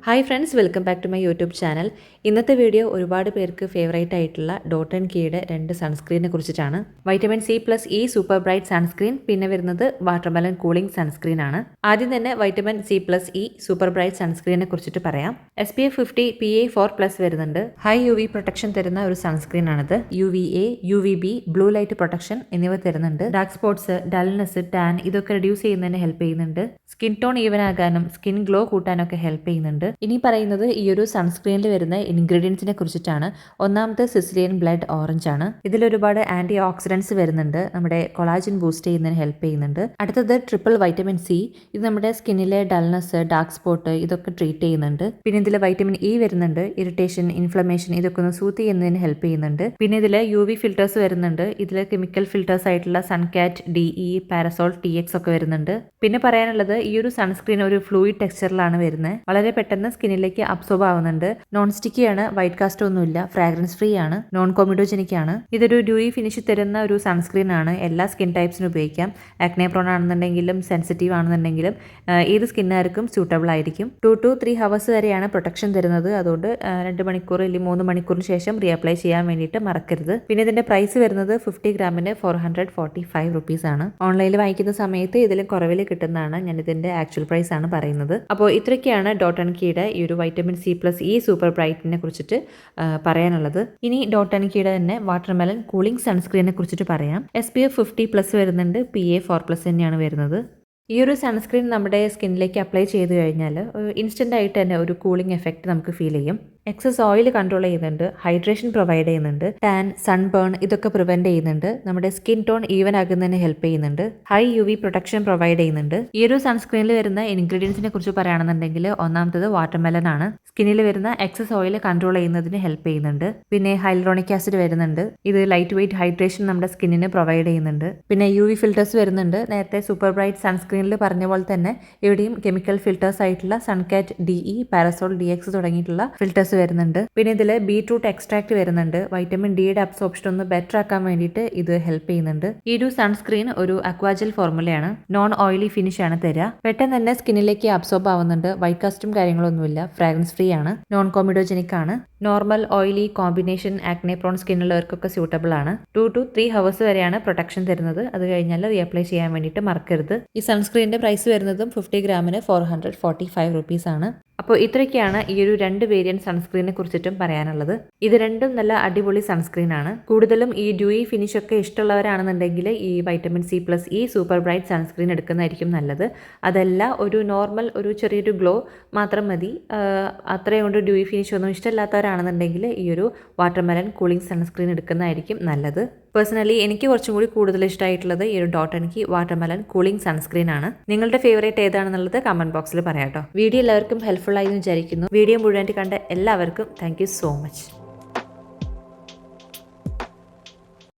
Hi friends, welcome back to my YouTube channel. ഇന്നത്തെ video ഒരുപാട് പേർക്ക് ഫേവറേറ്റ് ആയിട്ടുള്ള ഡോട്ട് ആൻഡ് കീയുടെ 2 സൺസ്ക്രീനെ കുറിച്ചിട്ടാണ്. Vitamin C+E super bright sunscreen, പിന്നെ വരുന്നത് വാട്ടർമെലൺ കൂളിംഗ് സൺസ്ക്രീൻ ആണ്. ആദ്യം തന്നെ വൈറ്റമിൻ C+E സൂപ്പർ ബ്രൈറ്റ് സൺസ്ക്രീനെ കുറിച്ചിട്ട് പറയാം. SPF 50 PA4+ വരുന്നുണ്ട്. ഹൈ UV പ്രൊട്ടക്ഷൻ തരുന്ന ഒരു സൺസ്ക്രീൻ ആണിത്. UVA, UVB, blue light protection എന്നിവ തരുന്നുണ്ട്. ഡാർക്ക് സ്പോട്ട്സ്, ഡൾനെസ്, ടാൻ ഇതൊക്കെ റിഡ്യൂസ് ചെയ്യുന്നതിന് ഹെൽപ്പ് ചെയ്യുന്നുണ്ട്. സ്കിൻ ടോൺ ഈവൻ ആകാനും സ്കിൻ ഗ്ലോ കൂട്ടാനൊക്കെ ഹെൽപ്പ് ചെയ്യുന്നുണ്ട്. ഇനി പറയുന്നത് ഈ ഒരു സൺസ്ക്രീനിൽ വരുന്ന ഇൻഗ്രീഡിയൻസിനെ കുറിച്ചിട്ടാണ്. ഒന്നാമത്തെ സിസിലിയൻ ബ്ലഡ് ഓറഞ്ച് ആണ്. ഇതിൽ ഒരുപാട് ആന്റി ഓക്സിഡൻസ് വരുന്നുണ്ട്, നമ്മുടെ കൊളാജൻ ബൂസ്റ്റ് ചെയ്യുന്നതിന് ഹെൽപ്പ് ചെയ്യുന്നുണ്ട്. അടുത്തത് ട്രിപ്പിൾ വൈറ്റമിൻ C. ഇത് നമ്മുടെ സ്കിന്നിലെ ഡൾനെസ്, ഡാർക്ക് സ്പോട്ട് ഇതൊക്കെ ട്രീറ്റ് ചെയ്യുന്നുണ്ട്. പിന്നെ ഇതിൽ വൈറ്റമിൻ E വരുന്നുണ്ട്. ഇറിറ്റേഷൻ, ഇൻഫ്ലമേഷൻ ഇതൊക്കെ ഒന്ന് സൂത്ത് ചെയ്യുന്നതിന് ഹെൽപ്പ് ചെയ്യുന്നുണ്ട്. പിന്നെ ഇതിൽ UV ഫിൽറ്റേഴ്സ് വരുന്നുണ്ട്. ഇതിൽ കെമിക്കൽ ഫിൽറ്റേഴ്സ് ആയിട്ടുള്ള സൺകാറ്റ്, DE, പാരസോൾ, TX ഒക്കെ വരുന്നുണ്ട്. പിന്നെ പറയാനുള്ളത് ഈ ഒരു സൺസ്ക്രീൻ ഒരു ഫ്ലൂയിഡ് ടെക്സ്ചറിലാണ് വരുന്നത്. വളരെ പെട്ടെന്ന് സ്കിന്നിലേക്ക് അബ്സോർബ് ആവുന്നുണ്ട്. നോൺ സ്റ്റിക്കി ആണ്, വൈറ്റ് കാസ്റ്റ് ഒന്നുമില്ല, ഫ്രാഗ്രൻസ് ഫ്രീ ആണ്, നോൺ കോമിഡോജനിക് ആണ്. ഇതൊരു ഡ്യൂയി ഫിനിഷ് തരുന്ന ഒരു സൺസ്ക്രീൻ ആണ്. എല്ലാ സ്കിൻ ടൈപ്സിനും ഉപയോഗിക്കാം. ആക്നെ പ്രോൺ ആണെന്നുണ്ടെങ്കിലും സെൻസിറ്റീവ് ആണെന്നുണ്ടെങ്കിലും ഏത് സ്കിന്നുകാർക്കും സ്യൂട്ടബിൾ ആയിരിക്കും. 2 to 3 ഹവേഴ്സ് വരെയാണ് പ്രൊട്ടക്ഷൻ തരുന്നത്. അതുകൊണ്ട് 2 മണിക്കൂർ അല്ലെങ്കിൽ 3 മണിക്കൂറിന് ശേഷം റീഅപ്ലൈ ചെയ്യാൻ വേണ്ടിയിട്ട് മറക്കരുത്. പിന്നെ ഇതിന്റെ പ്രൈസ് വരുന്നത് 50 ഗ്രാമിന് 445 റുപ്പീസ് ആണ്. ഓൺലൈനിൽ വാങ്ങിക്കുന്ന സമയത്ത് ഇതിലും കുറവിൽ കിട്ടുന്നതാണ്. ഞാൻ ഇതിന്റെ ആക്ച്വൽ പ്രൈസ് ആണ് പറയുന്നത്. അപ്പോൾ ഇത്രയൊക്കെയാണ് ഡോട്ട് ആൻഡ് കീയുടെ ഈ ഒരു വൈറ്റമിൻ C+E സൂപ്പർ ബ്രൈറ്റിനെ കുറിച്ചിട്ട് പറയാനുള്ളത്. ഇനി ഡോട്ട് ആൻഡ് കീയുടെ തന്നെ വാട്ടർമെലൺ കൂളിംഗ് സൺസ്ക്രീനെ കുറിച്ചിട്ട് പറയാം. SPF 50+ വരുന്നുണ്ട്. PA4+ തന്നെയാണ് വരുന്നത്. ഈ ഒരു സൺസ്ക്രീൻ നമ്മുടെ സ്കിന്നിലേക്ക് അപ്ലൈ ചെയ്ത് കഴിഞ്ഞാൽ ഇൻസ്റ്റൻ്റ് ആയിട്ട് തന്നെ ഒരു കൂളിംഗ് എഫക്റ്റ് നമുക്ക് ഫീൽ ചെയ്യും. എക്സസ് ഓയിൽ കൺട്രോൾ ചെയ്യുന്നുണ്ട്, ഹൈഡ്രേഷൻ പ്രൊവൈഡ് ചെയ്യുന്നുണ്ട്, ടാൻ, സൺബേൺ ഇതൊക്കെ പ്രിവെന്റ് ചെയ്യുന്നുണ്ട്, നമ്മുടെ സ്കിൻ ടോൺ ഈവൻ ആകുന്നതിന് ഹെൽപ്പ് ചെയ്യുന്നുണ്ട്, ഹൈ UV പ്രൊട്ടക്ഷൻ പ്രൊവൈഡ് ചെയ്യുന്നുണ്ട്. ഈ ഒരു സൺസ്ക്രീനിൽ വരുന്ന ഇൻഗ്രീഡിയൻസിനെ കുറിച്ച് പറയുകയാണെന്നുണ്ടെങ്കിൽ ഒന്നാമത്തത് വാട്ടർമെലൺ ആണ്. സ്കിന്നിൽ വരുന്ന എക്സസ് ഓയിൽ കൺട്രോൾ ചെയ്യുന്നതിന് ഹെൽപ്പ് ചെയ്യുന്നുണ്ട്. പിന്നെ ഹൈലറോണിക് ആസിഡ് വരുന്നുണ്ട്. ഇത് ലൈറ്റ് വെയിറ്റ് ഹൈഡ്രേഷൻ നമ്മുടെ സ്കിന്നിന് പ്രൊവൈഡ് ചെയ്യുന്നുണ്ട്. പിന്നെ UV ഫിൽറ്റേഴ്സ് വരുന്നുണ്ട്. നേരത്തെ സൂപ്പർ ബ്രൈറ്റ് സൺസ്ക്രീനിൽ പറഞ്ഞ പോലെ തന്നെ ഇവിടെയും കെമിക്കൽ ഫിൽറ്റേഴ്സ് ആയിട്ടുള്ള സൺകാറ്റ്, DE, പാരസോൾ, DX തുടങ്ങിയിട്ടുള്ള ഫിൽറ്റേഴ്സ് വരുന്നുണ്ട്. പിന്നെ ഇതിൽ ബീട്രൂട്ട് എക്സ്ട്രാക്ട് വരുന്നുണ്ട്. വൈറ്റമിൻ ഡിയുടെ അബ്സോർപ്ഷൻ ഒന്ന് ബെറ്റർ ആക്കാൻ വേണ്ടിയിട്ട് ഇത് ഹെൽപ്പ് ചെയ്യുന്നുണ്ട്. ഈ ഒരു സൺസ്ക്രീൻ ഒരു അക്വാജൽ ഫോർമുലയാണ്. നോൺ ഓയിലി ഫിനിഷ് ആണ് തരിക. പെട്ടെന്ന് തന്നെ സ്കിന്നിലേക്ക് അബ്സോർബ് ആവുന്നുണ്ട്. വൈറ്റ് കാസ്റ്റും കാര്യങ്ങളൊന്നുമില്ല, ഫ്രാഗ്രൻസ് ഫ്രീ ആണ്, നോൺ കോമിഡോജനിക് ആണ്. Normal oily combination acne prone സ്കിന്നുള്ളവർക്കൊക്കെ സ്യൂട്ടബിൾ ആണ്. 2 to 3 ഹവേഴ്സ് വരെയാണ് പ്രൊട്ടക്ഷൻ തരുന്നത്. അത് കഴിഞ്ഞാൽ റീഅപ്ലൈ ചെയ്യാൻ വേണ്ടിയിട്ട് മറക്കരുത്. ഈ സൺസ്ക്രീനിന്റെ പ്രൈസ് വരുന്നതും 50 ഗ്രാമിന് 445 റുപ്പീസ് ആണ്. അപ്പോൾ ഇത്രയൊക്കെയാണ് ഈ ഒരു 2 വേരിയന്റ് സൺസ്ക്രീനെ കുറിച്ചിട്ടും പറയാനുള്ളത്. ഇത് രണ്ടും നല്ല അടിപൊളി സൺസ്ക്രീൻ ആണ്. കൂടുതലും ഈ ഡ്യൂയി ഫിനിഷ് ഒക്കെ ഇഷ്ടമുള്ളവരാണെന്നുണ്ടെങ്കിൽ ഈ vitamin C+E super bright sunscreen എടുക്കുന്നതായിരിക്കും നല്ലത്. അതല്ല, ഒരു നോർമൽ ഒരു ചെറിയൊരു ഗ്ലോ മാത്രം മതി, അത്രയും കൊണ്ട് ഡ്യൂയി ഫിനിഷ് ഒന്നും ഇഷ്ടമില്ലാത്തവരാണെന്നുണ്ടെങ്കിൽ ഈ ഒരു വാട്ടർമെലൺ കൂളിംഗ് സൺസ്ക്രീൻ എടുക്കുന്നതായിരിക്കും നല്ലത്. പേഴ്സണലി എനിക്ക് കുറച്ചും കൂടി കൂടുതൽ ഇഷ്ടമായിട്ടുള്ളത് ഈ ഒരു dot and key watermelon cooling sunscreen ആണ്. നിങ്ങളുടെ ഫേവറേറ്റ് ഏതാണെന്നുള്ളത് കമന്റ് ബോക്സിൽ പറയാട്ടോ. വീഡിയോ എല്ലാവർക്കും ഹെൽപ്ഫുൾ ആയി എന്ന് വിചാരിക്കുന്നു. വീഡിയോ മുഴുവനായിട്ട് കണ്ട എല്ലാവർക്കും താങ്ക് യു സോ മച്ച്.